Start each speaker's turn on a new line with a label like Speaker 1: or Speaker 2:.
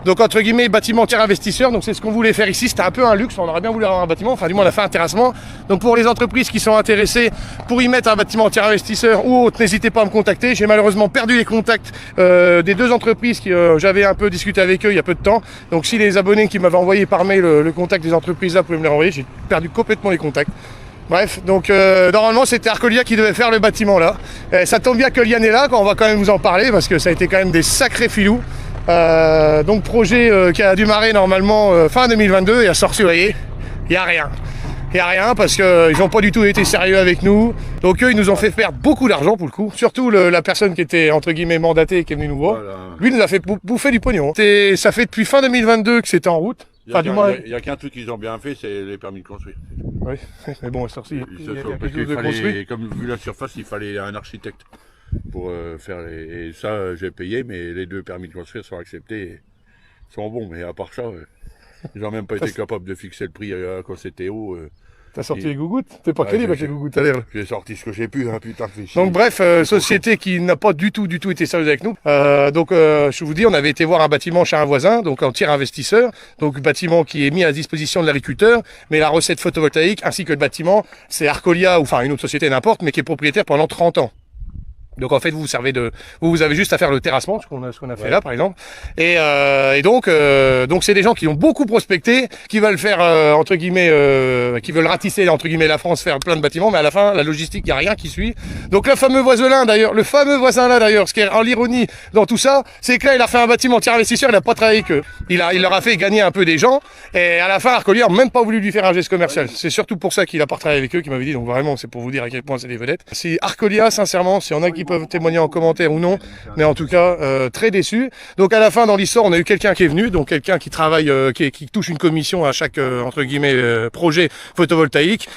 Speaker 1: Donc entre guillemets bâtiment tiers investisseur, donc c'est ce qu'on voulait faire ici, c'était un peu un luxe, on aurait bien voulu avoir un bâtiment, enfin du moins on a fait un terrassement. Donc pour les entreprises qui sont intéressées pour y mettre un bâtiment tiers investisseur ou autre, n'hésitez pas à me contacter. J'ai malheureusement perdu les contacts des deux entreprises qui j'avais un peu discuté avec eux il y a peu de temps. Donc si les abonnés qui m'avaient envoyé par mail le contact des entreprises là, vous pouvez me les renvoyer, j'ai perdu complètement les contacts. Bref, donc normalement c'était Arcolia qui devait faire le bâtiment là. Ça tombe bien que Liane est là, on va quand même vous en parler parce que ça a été quand même des sacrés filous. Donc projet qui a démarré normalement fin 2022 et a sorti, vous voyez, il n'y a rien. Il n'y a rien parce qu'ils n'ont pas du tout été sérieux avec nous. Donc eux, ils nous ont fait perdre beaucoup d'argent pour le coup. Surtout la personne qui était entre guillemets mandatée et qui est venue nous voir. Voilà. Lui nous a fait bouffer du pognon. Ça fait depuis fin 2022 que c'était en route.
Speaker 2: Enfin, il n'y a qu'un truc qu'ils ont bien fait, c'est les permis de construire.
Speaker 1: Oui, mais bon, sorti.
Speaker 2: Il y a quelque chose de construit. Comme vu la surface, il fallait un architecte pour faire et ça j'ai payé, mais les deux permis de construire sont acceptés et sont bons, mais à part ça ils n'ont même pas été capables de fixer le prix quand c'était haut.
Speaker 1: T'as sorti les gougouttes? T'es pas crédible avec les gougouttes à l'air.
Speaker 2: J'ai sorti ce que j'ai pu, hein, putain de fichier.
Speaker 1: Donc bref, société qui n'a pas du tout été sérieuse avec nous. Je vous dis, on avait été voir un bâtiment chez un voisin, donc en tiers investisseur. Donc bâtiment qui est mis à disposition de l'agriculteur, mais la recette photovoltaïque ainsi que le bâtiment, c'est Arcolia, ou enfin une autre société n'importe, mais qui est propriétaire pendant 30 ans. Donc en fait vous servez vous avez juste à faire le terrassement, ce qu'on a fait là par exemple. Et donc c'est des gens qui ont beaucoup prospecté, qui veulent faire entre guillemets, qui veulent ratisser entre guillemets la France, faire plein de bâtiments, mais à la fin la logistique, il y a rien qui suit. Donc le fameux voisin là d'ailleurs, ce qui est en l'ironie dans tout ça, c'est que là il a fait un bâtiment tiers investisseur, il a pas travaillé avec eux. Il leur a fait gagner un peu des gens et à la fin Arcolia n'a même pas voulu lui faire un geste commercial. C'est surtout pour ça qu'il a pas travaillé avec eux, qu'il m'avait dit. Donc vraiment c'est pour vous dire à quel point c'est des vedettes. Si Arcolia sincèrement, si on a qui peuvent témoigner en commentaire ou non, mais en tout cas très déçu. Donc à la fin dans l'histoire on a eu quelqu'un qui est venu, donc quelqu'un qui travaille, qui touche une commission à chaque entre guillemets projet photovoltaïque.